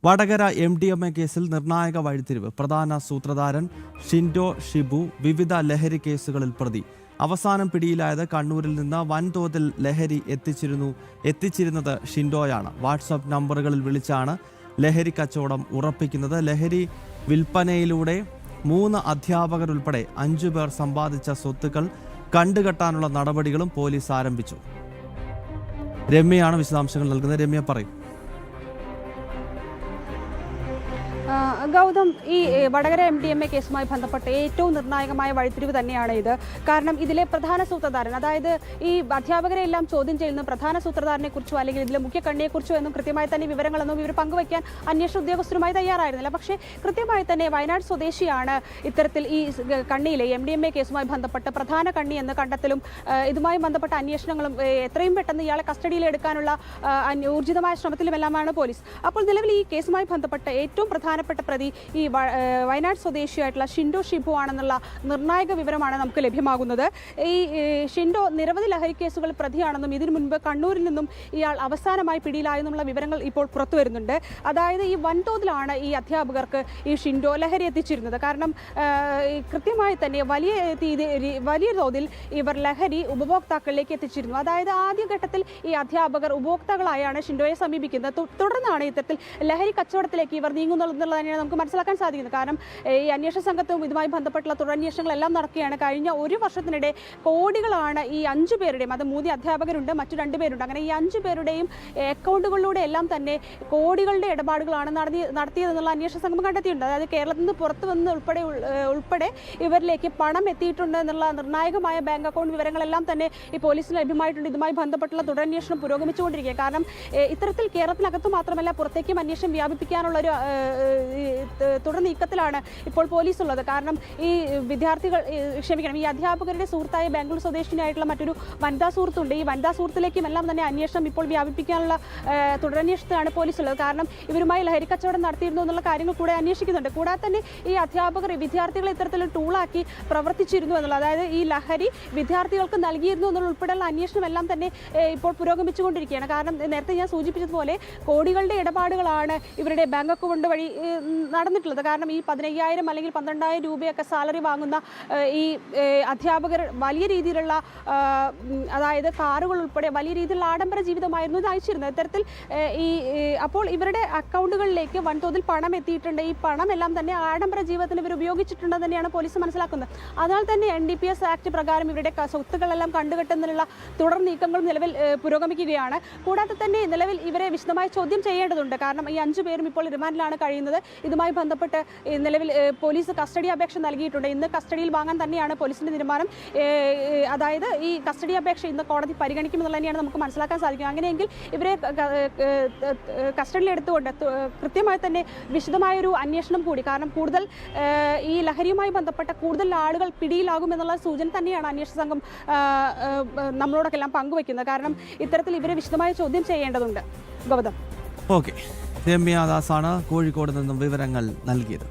Vadakara MDMA കേസിൽ നിർണായക വഴിത്തിരിവ്. പ്രധാന സൂത്രധാരൻ ഷിൻഡോ ഷിബു വിവിധ ലഹരി കേസുകളിൽ പ്രതി. അവസാനം പിടിയിലായത് കണ്ണൂരിൽ നിന്ന് വൻതോതിൽ ലഹരി എത്തിച്ചിരുന്നത് ഷിൻഡോയാണ്. വാട്സാപ്പ് നമ്പറുകളിൽ വിളിച്ചാണ് ലഹരി കച്ചവടം ഉറപ്പിക്കുന്നത്. ലഹരി വിൽപ്പനയിലൂടെ 3 അധ്യാപകരുൾപ്പെടെ 5 പേർ സമ്പാദിച്ച സ്വത്തുക്കൾ കണ്ടുകെട്ടാനുള്ള നടപടികളും പോലീസ് ആരംഭിച്ചു. രമ്യയാണ് വിശദാംശങ്ങൾ നൽകുന്നത്. രമ്യ പറയും. ഗൗതം, ഈ വടകര MDMA കേസുമായി ബന്ധപ്പെട്ട് ഏറ്റവും നിർണായകമായ വഴിത്തിരിവ് തന്നെയാണ് ഇത്. കാരണം ഇതിലെ പ്രധാന സൂത്രധാരൻ, അതായത് ഈ അധ്യാപകരെ എല്ലാം ചോദ്യം ചെയ്യുന്ന പ്രധാന സൂത്രധാരനെ കുറിച്ചോ അല്ലെങ്കിൽ ഇതിലെ മുഖ്യ കണ്ണിയെക്കുറിച്ചോ എന്നും കൃത്യമായി തന്നെ വിവരങ്ങളൊന്നും ഇവർ പങ്കുവയ്ക്കാൻ അന്വേഷണ ഉദ്യോഗസ്ഥരുമായി തയ്യാറായിരുന്നില്ല. പക്ഷേ കൃത്യമായി തന്നെ വയനാട് സ്വദേശിയാണ് ഇത്തരത്തിൽ ഈ കണ്ണിയിലെ MDMA കേസുമായി ബന്ധപ്പെട്ട് പ്രധാന കണ്ണി എന്ന കണ്ടെത്തലും ഇതുമായി ബന്ധപ്പെട്ട അന്വേഷണങ്ങളും എത്രയും പെട്ടെന്ന് ഇയാളെ കസ്റ്റഡിയിലെടുക്കാനുള്ള ഊർജിതമായ ശ്രമത്തിലുമെല്ലാമാണ് പോലീസ്. അപ്പോൾ നിലവിൽ ഈ കേസുമായി ബന്ധപ്പെട്ട് ഏറ്റവും പ്രധാനപ്പെട്ട പ്രതി ഈ വയനാട് സ്വദേശിയായിട്ടുള്ള ഷിൻഡോ ഷിബു ആണെന്നുള്ള നിർണായക വിവരമാണ് നമുക്ക് ലഭ്യമാകുന്നത്. ഈ ഷിൻഡോ നിരവധി ലഹരി കേസുകൾ പ്രതിയാണെന്നും ഇതിനു മുൻപ് കണ്ണൂരിൽ നിന്നും ഇയാൾ അവസാനമായി പിടിയിലായെന്നുള്ള വിവരങ്ങൾ ഇപ്പോൾ പുറത്തു വരുന്നുണ്ട്. അതായത് ഈ വൻതോതിലാണ് ഈ അധ്യാപകർക്ക് ഈ ഷിൻഡോ ലഹരി എത്തിച്ചിരുന്നത്. കാരണം കൃത്യമായി തന്നെ വലിയ തോതിൽ ഇവർ ലഹരി ഉപഭോക്താക്കളിലേക്ക് എത്തിച്ചിരുന്നു. അതായത് ആദ്യഘട്ടത്തിൽ ഈ അധ്യാപകർ ഉപഭോക്താക്കളായാണ് ഷിൻഡോയെ സമീപിക്കുന്നത്. തുടർന്നാണ് ഇത്തരത്തിൽ ലഹരി കച്ചവടത്തിലേക്ക് ഇവർ നീങ്ങുന്നതെന്നുള്ളത് തന്നെയാണ് നമുക്ക് മനസ്സിലാക്കാൻ സാധിക്കുന്നത്. കാരണം ഈ അന്വേഷണ സംഘത്തും ഇതുമായി ബന്ധപ്പെട്ടുള്ള തുടരന്വേഷണങ്ങളെല്ലാം നടക്കുകയാണ്. കഴിഞ്ഞ 1 വർഷത്തിനിടെ കോടികളാണ് ഈ 5 പേരുടെയും, അത് 3 അധ്യാപകരുണ്ട്, മറ്റു 2 പേരുണ്ട്, അങ്ങനെ ഈ 5 പേരുടെയും അക്കൗണ്ടുകളിലൂടെ എല്ലാം തന്നെ കോടികളുടെ ഇടപാടുകളാണ് നടത്തിയതെന്നുള്ള അന്വേഷണ സംഘം കണ്ടെത്തിയിട്ടുണ്ട്. അതായത് കേരളത്തിൽ നിന്ന് പുറത്തു വന്ന് ഉൾപ്പെടെ ഇവരിലേക്ക് പണം എത്തിയിട്ടുണ്ട് എന്നുള്ള നിർണായകമായ ബാങ്ക് അക്കൗണ്ട് വിവരങ്ങളെല്ലാം തന്നെ ഈ പോലീസിന് ലഭ്യമായിട്ടുണ്ട്. ഇതുമായി ബന്ധപ്പെട്ടുള്ള തുടരന്വേഷണം പുരോഗമിച്ചുകൊണ്ടിരിക്കുക. കാരണം ഇത്തരത്തിൽ കേരളത്തിനകത്ത് മാത്രമല്ല പുറത്തേക്കും അന്വേഷണം വ്യാപിപ്പിക്കാനുള്ളൊരു തുടർ നീക്കത്തിലാണ് ഇപ്പോൾ പോലീസ് ഉള്ളത്. കാരണം ഈ ഈ അധ്യാപകരുടെ സുഹൃത്തായ ബാംഗ്ലൂർ സ്വദേശിനിയായിട്ടുള്ള മറ്റൊരു വനിതാ സുഹൃത്തുണ്ട്. ഈ വനിതാ സുഹൃത്തിലേക്കും എല്ലാം തന്നെ അന്വേഷണം ഇപ്പോൾ വ്യാപിപ്പിക്കാനുള്ള തുടരന്വേഷണത്തിലാണ് പോലീസ് ഉള്ളത്. കാരണം ഇവരുമായി ലഹരി കച്ചവടം നടത്തിയിരുന്നു എന്നുള്ള കാര്യങ്ങൾ കൂടെ അന്വേഷിക്കുന്നുണ്ട്. കൂടാതെ തന്നെ ഈ അധ്യാപകർ വിദ്യാർത്ഥികളെ ഇത്തരത്തിലുള്ള ടൂളാക്കി പ്രവർത്തിച്ചിരുന്നു എന്നുള്ള, അതായത് ഈ ലഹരി വിദ്യാർത്ഥികൾക്ക് നൽകിയിരുന്നു എന്നുള്ള ഉൾപ്പെടെയുള്ള അന്വേഷണം എല്ലാം തന്നെ ഇപ്പോൾ പുരോഗമിച്ചുകൊണ്ടിരിക്കുകയാണ്. കാരണം നേരത്തെ ഞാൻ സൂചിപ്പിച്ചതുപോലെ കോടികളുടെ ഇടപാടുകളാണ് ഇവരുടെ ബാങ്ക് അക്കൗണ്ട് വഴി നടന്നിട്ടുള്ളത്. കാരണം ഈ 15,000 അല്ലെങ്കിൽ 12,000 രൂപയൊക്കെ സാലറി വാങ്ങുന്ന ഈ അധ്യാപകർ വലിയ രീതിയിലുള്ള, അതായത് കാറുകൾ ഉൾപ്പെടെ വലിയ രീതിയിലുള്ള ആഡംബര ജീവിതമായിരുന്നു ഇത് അയച്ചിരുന്നത്. ഇത്തരത്തിൽ അപ്പോൾ ഇവരുടെ അക്കൗണ്ടുകളിലേക്ക് വൻതോതിൽ പണം എത്തിയിട്ടുണ്ട്. ഈ പണം എല്ലാം തന്നെ ആഡംബര ജീവിതത്തിന് ഇവർ ഉപയോഗിച്ചിട്ടുണ്ടെന്ന് തന്നെയാണ് പോലീസ് മനസ്സിലാക്കുന്നത്. അതിനാൽ തന്നെ NDPS ആക്ട് പ്രകാരം ഇവരുടെ സ്വത്തുക്കളെല്ലാം കണ്ടുകെട്ടുന്നതിനുള്ള തുടർ നീക്കങ്ങളും നിലവിൽ പുരോഗമിക്കുകയാണ്. കൂടാതെ തന്നെ നിലവിൽ ഇവരെ വിശദമായി ചോദ്യം ചെയ്യേണ്ടതുണ്ട്. കാരണം ഈ 5 പേരും ഇപ്പോൾ റിമാൻഡിലാണ് കഴിയുന്നത്. ഇതുമായി ബന്ധപ്പെട്ട് നിലവിൽ പോലീസ് കസ്റ്റഡി അപേക്ഷ നൽകിയിട്ടുണ്ട്. ഇന്ന് കസ്റ്റഡിയിൽ വാങ്ങാൻ തന്നെയാണ് പോലീസിന്റെ തീരുമാനം. അതായത് ഈ കസ്റ്റഡി അപേക്ഷ ഇന്ന് കോടതി പരിഗണിക്കുമെന്നുള്ള തന്നെയാണ് നമുക്ക് മനസ്സിലാക്കാൻ സാധിക്കുക. അങ്ങനെയെങ്കിൽ ഇവരെ കസ്റ്റഡിയിൽ എടുത്തുകൊണ്ട് കൃത്യമായി തന്നെ വിശദമായൊരു അന്വേഷണം കൂടി, കാരണം കൂടുതൽ ഈ ലഹരിയുമായി ബന്ധപ്പെട്ട കൂടുതൽ ആളുകൾ പിടിയിലാകുമെന്നുള്ള സൂചന തന്നെയാണ് അന്വേഷണ സംഘം നമ്മളോടൊക്കെ എല്ലാം പങ്കുവയ്ക്കുന്നത്. കാരണം ഇത്തരത്തിൽ ഇവരെ വിശദമായി ചോദ്യം ചെയ്യേണ്ടതുണ്ട്. ഗൗതം. ഓക്കെ, രമ്യ ദാസാണ് കോഴിക്കോട് നിന്നും വിവരങ്ങൾ നൽകിയത്.